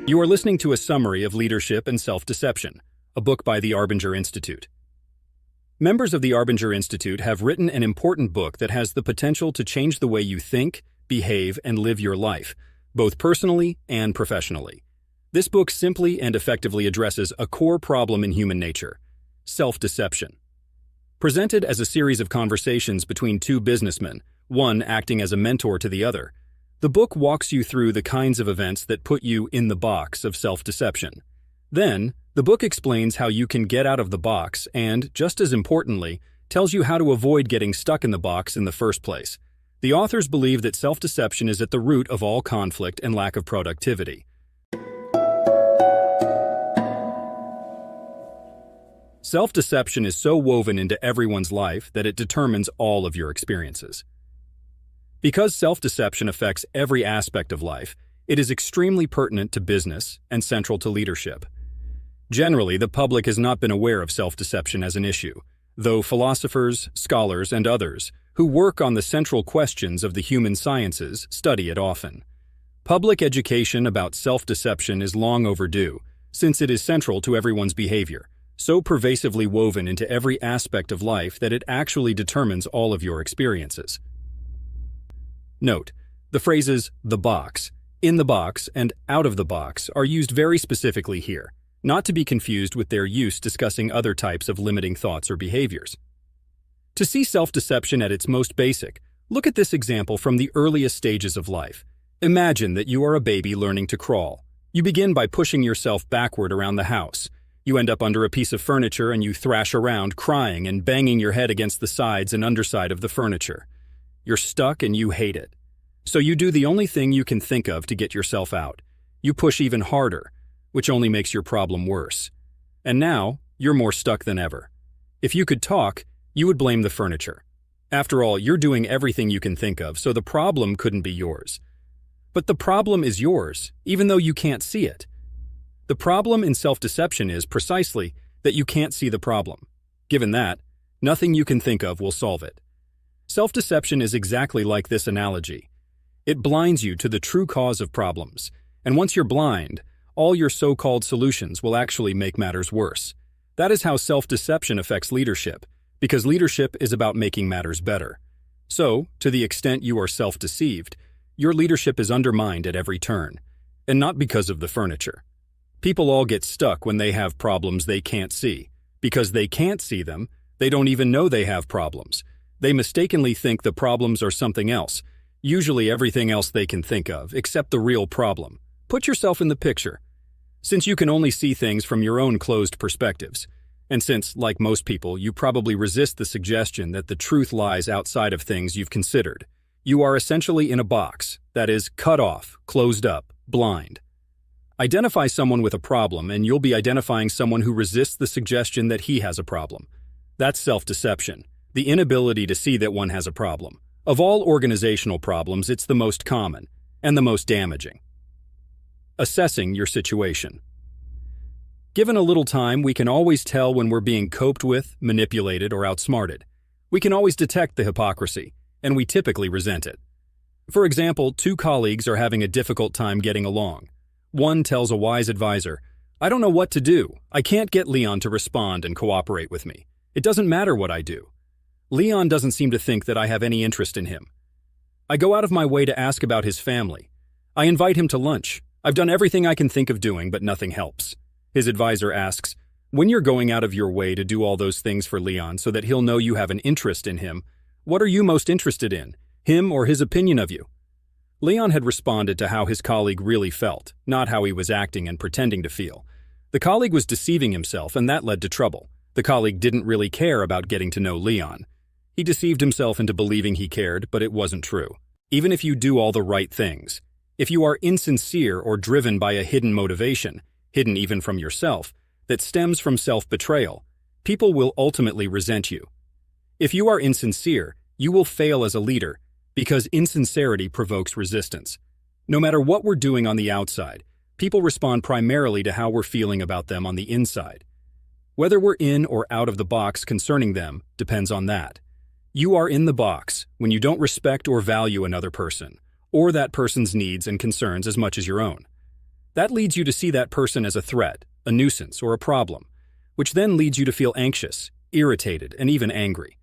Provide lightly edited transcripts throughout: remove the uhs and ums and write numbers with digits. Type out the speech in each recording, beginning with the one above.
You are listening to a summary of Leadership and Self-Deception, a book by the Arbinger Institute. Members of the Arbinger Institute have written an important book that has the potential to change the way you think, behave, and live your life, both personally and professionally. This book simply and effectively addresses a core problem in human nature: self-deception. Presented as a series of conversations between two businessmen, one acting as a mentor to the other, the book walks you through the kinds of events that put you in the box of self-deception. Then, the book explains how you can get out of the box and, just as importantly, tells you how to avoid getting stuck in the box in the first place. The authors believe that self-deception is at the root of all conflict and lack of productivity. Self-deception is so woven into everyone's life that it determines all of your experiences. Because self-deception affects every aspect of life, it is extremely pertinent to business and central to leadership. Generally, the public has not been aware of self-deception as an issue, though philosophers, scholars, and others who work on the central questions of the human sciences study it often. Public education about self-deception is long overdue, since it is central to everyone's behavior, so pervasively woven into every aspect of life that it actually determines all of your experiences. Note, the phrases "the box," "in the box," and "out of the box" are used very specifically here, not to be confused with their use discussing other types of limiting thoughts or behaviors. To see self-deception at its most basic, look at this example from the earliest stages of life. Imagine that you are a baby learning to crawl. You begin by pushing yourself backward around the house. You end up under a piece of furniture and you thrash around, crying and banging your head against the sides and underside of the furniture. You're stuck and you hate it. So you do the only thing you can think of to get yourself out. You push even harder, which only makes your problem worse. And now, you're more stuck than ever. If you could talk, you would blame the furniture. After all, you're doing everything you can think of, so the problem couldn't be yours. But the problem is yours, even though you can't see it. The problem in self-deception is precisely that you can't see the problem. Given that, nothing you can think of will solve it. Self-deception is exactly like this analogy. It blinds you to the true cause of problems, and once you're blind, all your so-called solutions will actually make matters worse. That is how self-deception affects leadership, because leadership is about making matters better. So, to the extent you are self-deceived, your leadership is undermined at every turn, and not because of the furniture. People all get stuck when they have problems they can't see. Because they can't see them, they don't even know they have problems. They mistakenly think the problems are something else, usually everything else they can think of, except the real problem. Put yourself in the picture. Since you can only see things from your own closed perspectives, and since, like most people, you probably resist the suggestion that the truth lies outside of things you've considered, you are essentially in a box, that is, cut off, closed up, blind. Identify someone with a problem, and you'll be identifying someone who resists the suggestion that he has a problem. That's self-deception, the inability to see that one has a problem. Of all organizational problems, it's the most common and the most damaging. Assessing your situation. Given a little time, we can always tell when we're being coped with, manipulated, or outsmarted. We can always detect the hypocrisy, and we typically resent it. For example, two colleagues are having a difficult time getting along. One tells a wise advisor, "I don't know what to do. I can't get Leon to respond and cooperate with me. It doesn't matter what I do. Leon doesn't seem to think that I have any interest in him. I go out of my way to ask about his family. I invite him to lunch. I've done everything I can think of doing, but nothing helps." His advisor asks, "When you're going out of your way to do all those things for Leon so that he'll know you have an interest in him, what are you most interested in, him or his opinion of you?" Leon had responded to how his colleague really felt, not how he was acting and pretending to feel. The colleague was deceiving himself, and that led to trouble. The colleague didn't really care about getting to know Leon. He deceived himself into believing he cared, but it wasn't true. Even if you do all the right things, if you are insincere or driven by a hidden motivation, hidden even from yourself, that stems from self-betrayal, people will ultimately resent you. If you are insincere, you will fail as a leader, because insincerity provokes resistance. No matter what we're doing on the outside, people respond primarily to how we're feeling about them on the inside. Whether we're in or out of the box concerning them depends on that. You are in the box when you don't respect or value another person, or that person's needs and concerns as much as your own. That leads you to see that person as a threat, a nuisance, or a problem, which then leads you to feel anxious, irritated, and even angry.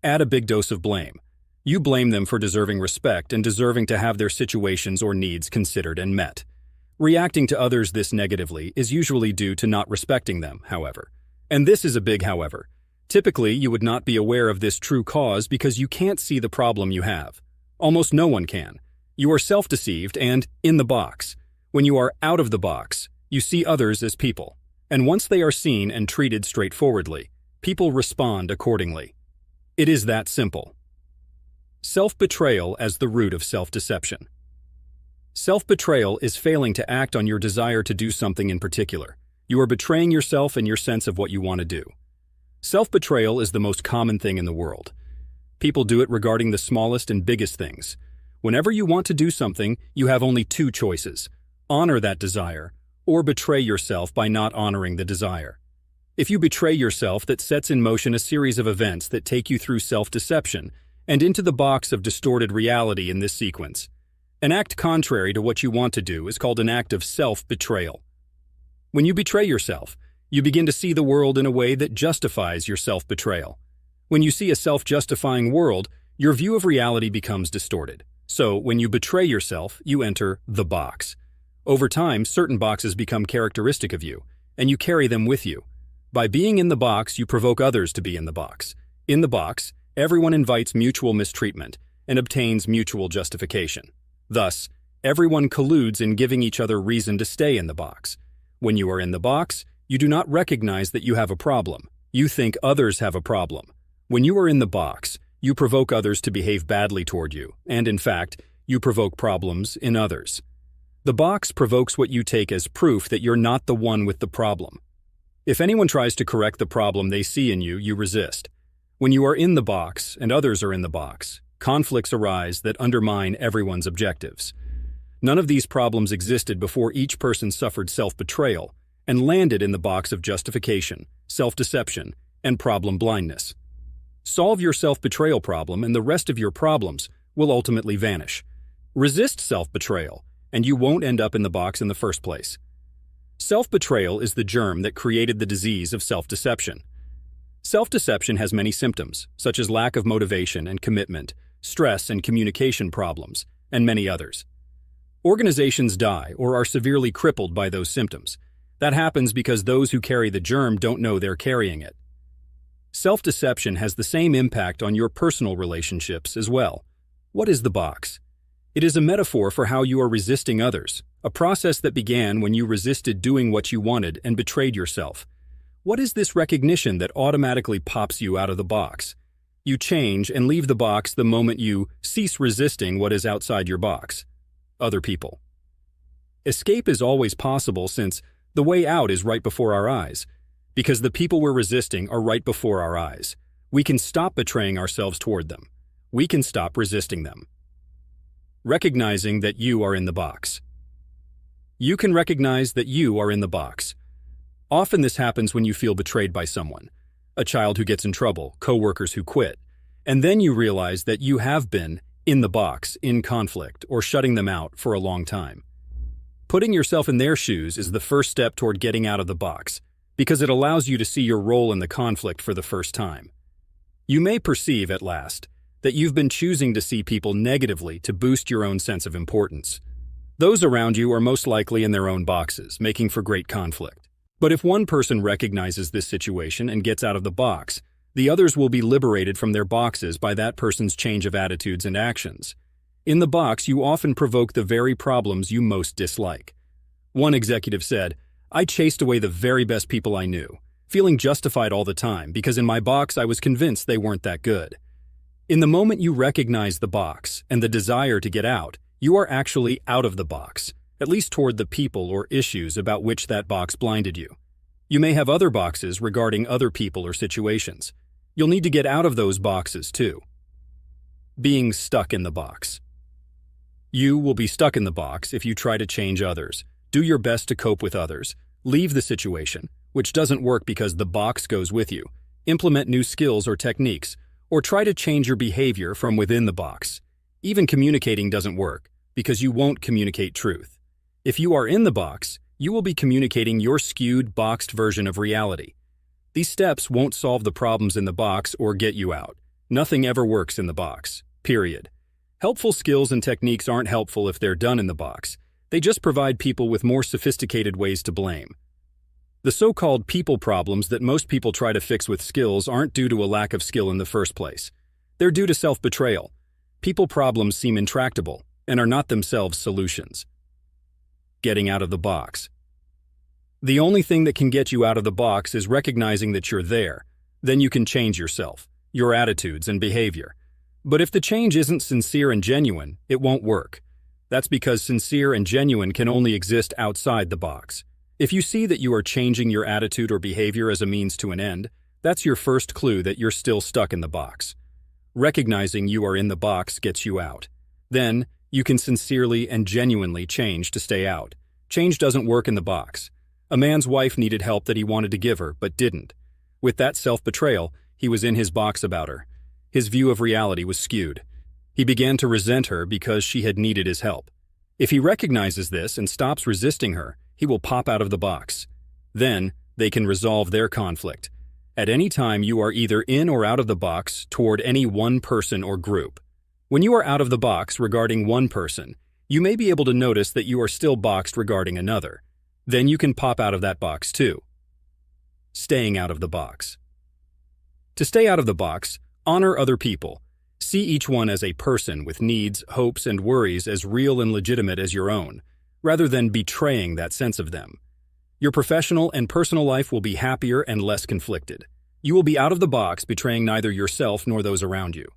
Add a big dose of blame. You blame them for deserving respect and deserving to have their situations or needs considered and met. Reacting to others this negatively is usually due to not respecting them, however. And this is a big however. Typically, you would not be aware of this true cause because you can't see the problem you have. Almost no one can. You are self-deceived and in the box. When you are out of the box, you see others as people. And once they are seen and treated straightforwardly, people respond accordingly. It is that simple. Self-betrayal as the root of self-deception. Self-betrayal is failing to act on your desire to do something in particular. You are betraying yourself and your sense of what you want to do. Self-betrayal is the most common thing in the world. People do it regarding the smallest and biggest things. Whenever you want to do something, you have only two choices: honor that desire, or betray yourself by not honoring the desire. If you betray yourself, that sets in motion a series of events that take you through self-deception and into the box of distorted reality in this sequence. An act contrary to what you want to do is called an act of self-betrayal. When you betray yourself, you begin to see the world in a way that justifies your self-betrayal. When you see a self-justifying world, your view of reality becomes distorted. So, when you betray yourself, you enter the box. Over time, certain boxes become characteristic of you, and you carry them with you. By being in the box, you provoke others to be in the box. In the box, everyone invites mutual mistreatment and obtains mutual justification. Thus, everyone colludes in giving each other reason to stay in the box. When you are in the box, you do not recognize that you have a problem. You think others have a problem. When you are in the box, you provoke others to behave badly toward you, and in fact, you provoke problems in others. The box provokes what you take as proof that you're not the one with the problem. If anyone tries to correct the problem they see in you, you resist. When you are in the box and others are in the box, conflicts arise that undermine everyone's objectives. None of these problems existed before each person suffered self-betrayal and landed in the box of justification, self-deception, and problem blindness. Solve your self-betrayal problem and the rest of your problems will ultimately vanish. Resist self-betrayal, and you won't end up in the box in the first place. Self-betrayal is the germ that created the disease of self-deception. Self-deception has many symptoms, such as lack of motivation and commitment, stress and communication problems, and many others. Organizations die or are severely crippled by those symptoms. That happens because those who carry the germ don't know they're carrying it. Self-deception has the same impact on your personal relationships as well. What is the box? It is a metaphor for how you are resisting others, a process that began when you resisted doing what you wanted and betrayed yourself. What is this recognition that automatically pops you out of the box? You change and leave the box the moment you cease resisting what is outside your box. Other people. Escape is always possible since the way out is right before our eyes. Because the people we're resisting are right before our eyes. We can stop betraying ourselves toward them. We can stop resisting them. Recognizing that you are in the box. You can recognize that you are in the box. Often this happens when you feel betrayed by someone, a child who gets in trouble, coworkers who quit, and then you realize that you have been in the box, in conflict, or shutting them out for a long time. Putting yourself in their shoes is the first step toward getting out of the box, because it allows you to see your role in the conflict for the first time. You may perceive, at last, that you've been choosing to see people negatively to boost your own sense of importance. Those around you are most likely in their own boxes, making for great conflict. But if one person recognizes this situation and gets out of the box, the others will be liberated from their boxes by that person's change of attitudes and actions. In the box, you often provoke the very problems you most dislike. One executive said, "I chased away the very best people I knew, feeling justified all the time because in my box I was convinced they weren't that good." In the moment you recognize the box and the desire to get out, you are actually out of the box, at least toward the people or issues about which that box blinded you. You may have other boxes regarding other people or situations. You'll need to get out of those boxes too. Being stuck in the box. You will be stuck in the box if you try to change others, do your best to cope with others, leave the situation, which doesn't work because the box goes with you, implement new skills or techniques, or try to change your behavior from within the box. Even communicating doesn't work. because you won't communicate truth. If you are in the box, you will be communicating your skewed, boxed version of reality. These steps won't solve the problems in the box or get you out. Nothing ever works in the box. Period. Helpful skills and techniques aren't helpful if they're done in the box. They just provide people with more sophisticated ways to blame. The so-called people problems that most people try to fix with skills aren't due to a lack of skill in the first place. They're due to self-betrayal. People problems seem intractable and are not themselves solutions. Getting out of the box. The only thing that can get you out of the box is recognizing that you're there. Then you can change yourself, your attitudes and behavior. But if the change isn't sincere and genuine, it won't work. That's because sincere and genuine can only exist outside the box. If you see that you are changing your attitude or behavior as a means to an end, that's your first clue that you're still stuck in the box. Recognizing you are in the box gets you out. Then, you can sincerely and genuinely change to stay out. Change doesn't work in the box. A man's wife needed help that he wanted to give her, but didn't. With that self-betrayal, he was in his box about her. His view of reality was skewed. He began to resent her because she had needed his help. If he recognizes this and stops resisting her, he will pop out of the box. Then, they can resolve their conflict. At any time, you are either in or out of the box toward any one person or group. When you are out of the box regarding one person, you may be able to notice that you are still boxed regarding another. Then you can pop out of that box too. Staying out of the box. To stay out of the box, honor other people. See each one as a person with needs, hopes, and worries as real and legitimate as your own, rather than betraying that sense of them. Your professional and personal life will be happier and less conflicted. You will be out of the box betraying neither yourself nor those around you.